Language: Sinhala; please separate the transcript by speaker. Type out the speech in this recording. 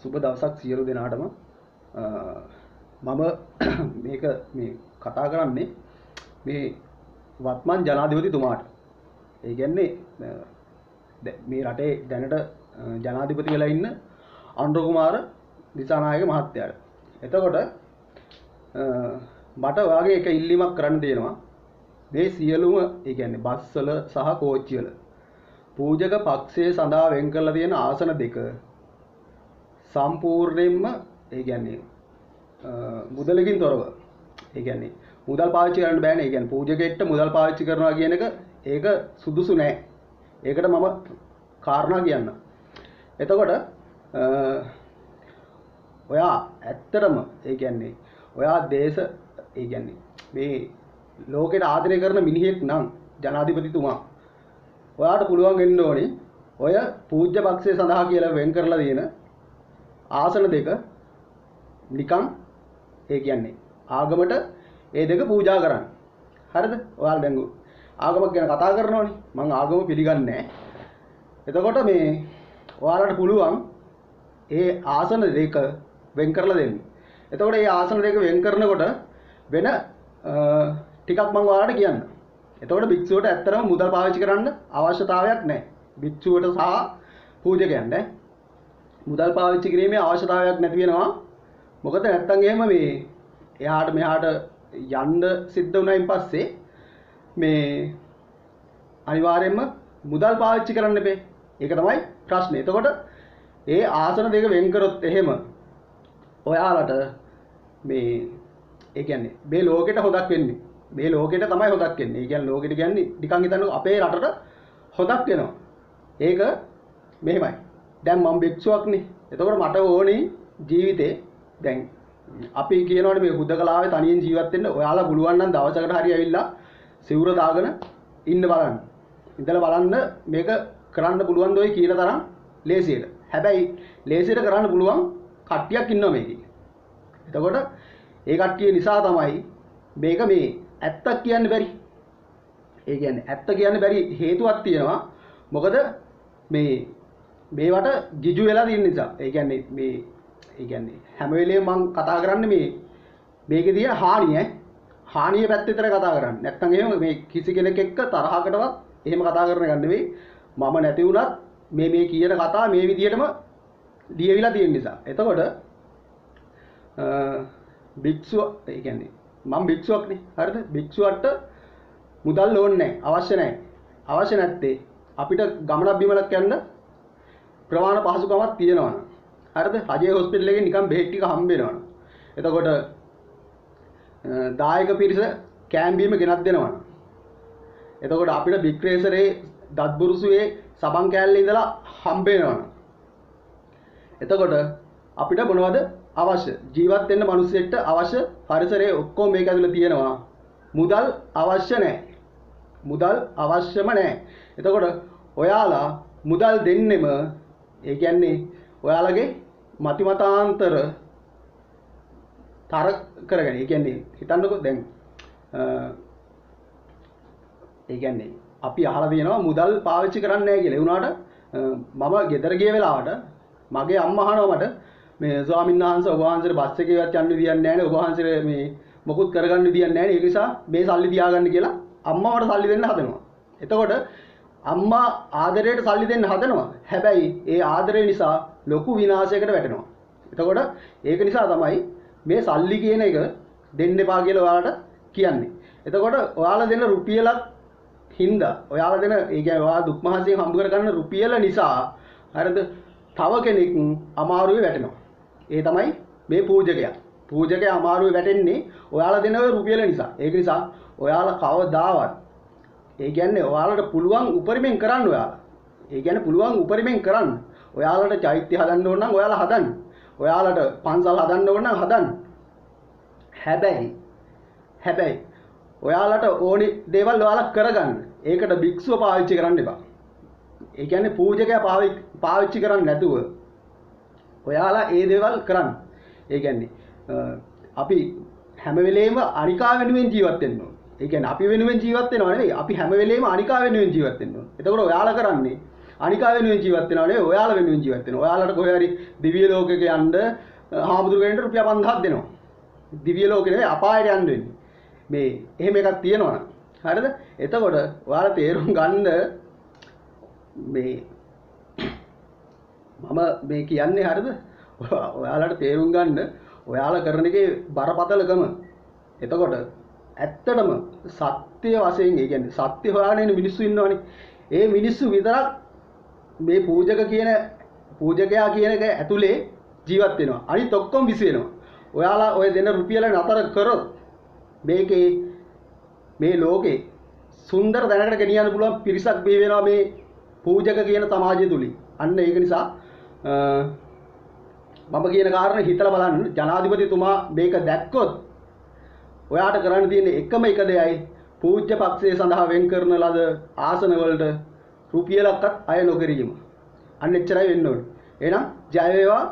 Speaker 1: සුබ දවසක් සියලු දෙනාටම මම මේක මේ කතා කරන්නේ මේ වත්මන් ජනාධිපතිතුමාට. ඒ කියන්නේ මේ රටේ දැනට ජනාධිපති වෙලා ඉන්න අනුර කුමාර දිසානායක මහත්තයාට. එතකොට මට ඔයාගේ එක ඉල්ලීමක් කරන්න තියෙනවා. මේ සියලුම ඒ කියන්නේ බස් වල සහ කෝච්චි වල පූජක පක්ෂයේ සඳහා වෙන් කරලා තියෙන ආසන දෙක සම්පූර්ණයෙන්ම ඒ කියන්නේ මුදලකින් තොරව ඒ කියන්නේ මුදල් පාවිච්චි කරන්න බෑනේ. ඒ කියන්නේ පූජකෙක්ට මුදල් පාවිච්චි කරනවා කියන එක ඒක සුදුසු නෑ. ඒකට මම කාරණා කියන්න. එතකොට ඔයා ඇත්තටම ඒ කියන්නේ ඔයා දේශ ඒ කියන්නේ මේ ලෝකෙට ආදරය කරන මිනිහෙක් නම් ජනාධිපතිතුමා ඔයාට පුළුවන් වෙන්න ඕනේ ඔය පූජ්‍ය පක්ෂය සඳහා කියලා වෙන් කරලා තියෙන ආසන දෙක නිකන් ඒ කියන්නේ ආගමට ඒ දෙක පූජා කරන්න. හරිද? ඔයාලා දැන් ආගමක් ගැන කතා කරනවනේ. මම ආගම පිළිගන්නේ නැහැ. එතකොට මේ ඔයාලට පුළුවන් ඒ ආසන දෙක වෙන් කරලා දෙන්න. එතකොට මේ ආසන දෙක වෙන් කරනකොට වෙන ටිකක් මම ඔයාලට කියන්න. එතකොට භික්ෂුවට ඇත්තටම මුදල් පාවිච්චි කරන්න අවශ්‍යතාවයක් නැහැ. භික්ෂුවට සහ පූජකයන්ට මුදල් පාවිච්චි කිරීමේ අවශ්‍යතාවයක් නැති වෙනවා. මොකද නැත්තම් එහෙම මේ එහාට මෙහාට යන්න සිද්ධ වුණායින් පස්සේ මේ අනිවාර්යයෙන්ම මුදල් පාවිච්චි කරන්න බෑ. ඒක තමයි ප්‍රශ්නේ. එතකොට ඒ ආසන දෙක වෙන් කරොත් එහෙම ඔයාලට මේ ඒ කියන්නේ මේ ලෝකෙට හොදක් වෙන්නේ. මේ ලෝකෙට තමයි හොදක් වෙන්නේ. ඒ කියන්නේ ලෝකෙට කියන්නේ නිකන් හිතන්නකො අපේ රටට හොදක් වෙනවා. ඒක මෙහෙමයි. දැන් මම භික්ෂුවක්නේ. එතකොට මට ඕනේ ජීවිතේ දැන් අපි කියනවානේ මේ හුදකලාවේ තනියෙන් ජීවත් වෙන්න. ඔයාලා පුළුවන් නම් දවසකට හරි ඇවිල්ලා සිවුර දාගෙන ඉන්න බලන්න. ඉඳලා බලන්න මේක කරන්න පුළුවන් දෝයි කියන තරම් ලේසියට. හැබැයි ලේසියට කරන්න පුළුවන් කට්ටියක් ඉන්නවා මේකේ. එතකොට ඒ කට්ටිය නිසා තමයි මේක මේ ඇත්තක් කියන්න බැරි. ඒ කියන්නේ ඇත්ත කියන්න බැරි හේතුවක් තියෙනවා. මොකද මේවට ගිජු වෙලා තියෙන නිසා. ඒ කියන්නේ හැම වෙලේම මම කතා කරන්නේ මේකේ තියෙන හානිය පැත්ත විතර කතා කරන්නේ. නැත්තම් එහෙම මේ කිසි කෙනෙක් එක්ක තරහකටවත් එහෙම කතා කරන එක නෙවෙයි. මම නැති වුණත් මේ කියන කතා මේ විදිහටම ලියවිලා තියෙන නිසා. එතකොට භික්ෂුව ඒ කියන්නේ මම භික්ෂුවක්නේ. හරිද? භික්ෂුවට මුදල් ඕනේ නැහැ. අවශ්‍ය නැහැ. අවශ්‍ය නැත්තේ අපිට ගමනක් බිමනක් යන්න ප්‍රමාණ පහසුකමක් තියෙනවා. හරිද? රජයේ හොස්පිටල් එකේ නිකන් බෙහෙත් ටික හම්බ වෙනවා. එතකොට දායක පිරිස කෑම් බීම ගෙනත් දෙනවා. එතකොට අපිට බික්‍රේසරේ දත්බුරුසුවේ සබන් කෑල්ලේ ඉඳලා හම්බ වෙනවා. එතකොට අපිට මොනවද අවශ්‍ය? ජීවත් වෙන්න මිනිස්සෙක්ට අවශ්‍ය පරිසරයේ ඔක්කොම මේක ඇතුළේ තියෙනවා. මුදල් අවශ්‍ය නැහැ. මුදල් අවශ්‍යම නැහැ. එතකොට ඔයාලා මුදල් දෙන්නෙම ඒ කියන්නේ ඔයාලගේ මතිමතාන්තර තර කරගෙන. ඒ කියන්නේ හිතන්නකෝ දැන් ඒ කියන්නේ අපි අහලා තියෙනවා මුදල් පාවිච්චි කරන්නේ නැහැ කියලා. ඒ වුණාට මම ගෙදර ගිය වෙලාවට මගේ අම්මා අහනවා මට මේ ස්වාමීන් වහන්සේ ඔබ වහන්සේට බස් එකේවත් යන්න විදියක් නැහැ නේ. ඔබ වහන්සේ මේ මොකුත් කරගන්න විදියක් නැහැ නේ. ඒ නිසා මේ සල්ලි තියාගන්න කියලා අම්මා මට සල්ලි දෙන්න හදනවා. එතකොට අම්මා ආදරයට සල්ලි දෙන්න හදනවා. හැබැයි ඒ ආදරය නිසා ලොකු විනාශයකට වැටෙනවා. එතකොට ඒක නිසා තමයි මේ සල්ලි කියන එක දෙන්න එපා කියලා ඔයාලට කියන්නේ. එතකොට ඔයාලා දෙන රුපියලක් හින්දා ඔයාලා දෙන ඒ කියන්නේ ඔයාලා දුක් මහන්සියෙන් හම්බ කරගන්න රුපියල නිසා හරිද තව කෙනෙක් අමාරුවේ වැටෙනවා. ඒ තමයි මේ පූජකයා. පූජකයා අමාරුවේ වැටෙන්නේ ඔයාලා දෙන රුපියල නිසා. ඒක නිසා ඔයාලා කවදාවත් ඒ කියන්නේ ඔයාලට පුළුවන් උපරිමෙන් කරන්න ඔයාලා. ඒ කියන්නේ පුළුවන් උපරිමෙන් කරන්න. ඔයාලට චෛත්‍ය හදන්න ඕන නම් ඔයාලා හදන්න. ඔයාලට පන්සල් හදන්න ඕන නම් හදන්න. හැබැයි ඔයාලට ඕනි දේවල් ඔයාලා කරගන්න. ඒකට භික්ෂුව පාවිච්චි කරන්න එපා. ඒ කියන්නේ පූජකයා පාවිච්චි කරන්නේ නැතුව ඔයාලා ඒ දේවල් කරන්න. ඒ කියන්නේ අපි හැම වෙලේම අනිකා වෙනුවෙන් ජීවත් වෙන්න ඕනේ. ඒ කියන්නේ අපි වෙනුවෙන් ජීවත් වෙනව නෙවෙයි. අපි හැම වෙලේම අනිකා වෙනුවෙන් ජීවත් වෙන්න ඕනේ. එතකොට ඔයාලා කරන්නේ අනිකා වෙනුවෙන් ජීවත් වෙනව නෙවෙයි ඔයාලා වෙනුවෙන් ජීවත් වෙනවා. ඔයාලට කොහේ හරි දිව්‍ය ලෝකෙක යන්න හාමුදුරුවන්ට රුපියල් 5000ක් දෙනවා. දිව්‍ය ලෝකෙ නෙවෙයි අපායට යන්න වෙන්නේ. මේ එහෙම එකක් තියෙනවා. හරිද? එතකොට ඔයාලා තේරුම් ගන්න මේ මම මේ කියන්නේ හරිද? ඔයාලට තේරුම් ගන්න ඔයාලා කරන එකේ බරපතලකම. එතකොට ඇත්තටම සත්‍ය වශයෙන් ඒ කියන්නේ සත්‍ය හොයාගෙන ඉන්න මිනිස්සු ඉන්නවනේ. ඒ මිනිස්සු විතරක් මේ පූජකයා කියන එක ඇතුලේ ජීවත් වෙනවා. අනිත් ඔක්කොම විසි වෙනවා. ඔයාලා ඔය දෙන රුපියල නතර කරොත් මේ ලෝකේ සුන්දර දැනකට ගෙනියන්න පුළුවන් පිරිසක් බිහි වෙනවා මේ පූජක කියන සමාජය තුලින්. අන්න ඒක නිසා මම කියන කාරණේ හිතලා බලන්න. ජනාධිපතිතුමා මේක දැක්කොත් ඔයාට කරන්න තියෙන එකම එක දෙයයි පූජ්‍ය පක්ෂයේ සඳහා වෙන් කරන ලද ආසන වලට රුපියලක්වත් අය නොකිරීම. අන්න එච්චරයි වෙන්න ඕනේ. එහෙනම් ජය වේවා.